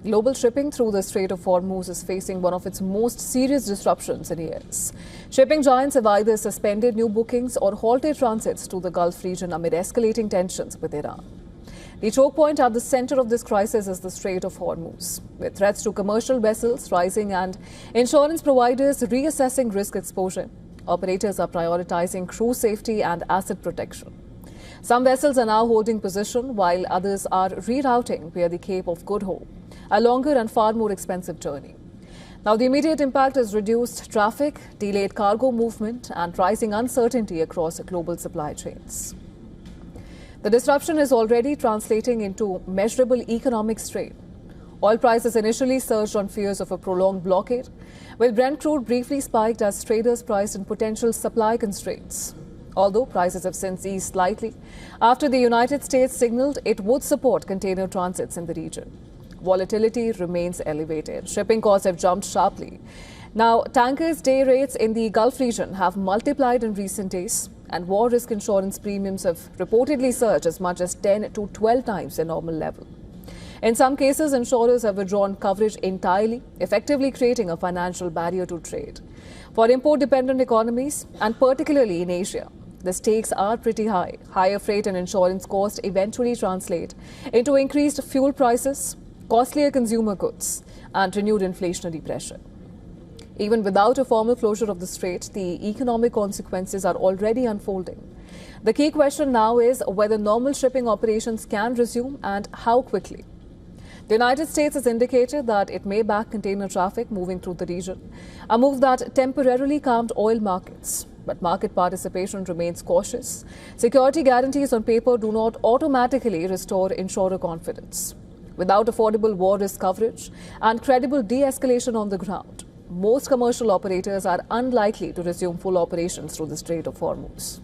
Global shipping through the Strait of Hormuz is facing one of its most serious disruptions in years. Shipping giants have either suspended new bookings or halted transits to the Gulf region amid escalating tensions with Iran. The choke point at the center of this crisis is the Strait of Hormuz, with threats to commercial vessels rising and insurance providers reassessing risk exposure. Operators are prioritizing crew safety and asset protection. Some vessels are now holding position while others are rerouting via the Cape of Good Hope, a longer and far more expensive journey. Now, the immediate impact is reduced traffic, delayed cargo movement, and rising uncertainty across global supply chains. The disruption is already translating into measurable economic strain. Oil prices initially surged on fears of a prolonged blockade, with Brent crude briefly spiked as traders priced in potential supply constraints. Although prices have since eased slightly after the United States signaled it would support container transits in the region. Volatility remains elevated. Shipping costs have jumped sharply. Now, tankers' day rates in the Gulf region have multiplied in recent days, and war risk insurance premiums have reportedly surged as much as 10 to 12 times their normal level. In some cases, insurers have withdrawn coverage entirely, effectively creating a financial barrier to trade. For import-dependent economies, and particularly in Asia, the stakes are pretty high. Higher freight and insurance costs eventually translate into increased fuel prices, costlier consumer goods, and renewed inflationary pressure. Even without a formal closure of the strait, the economic consequences are already unfolding. The key question now is whether normal shipping operations can resume and how quickly. The United States has indicated that it may back container traffic moving through the region, a move that temporarily calmed oil markets. But market participation remains cautious. Security guarantees on paper do not automatically restore insurer confidence. Without affordable war risk coverage and credible de-escalation on the ground, most commercial operators are unlikely to resume full operations through the Strait of Hormuz.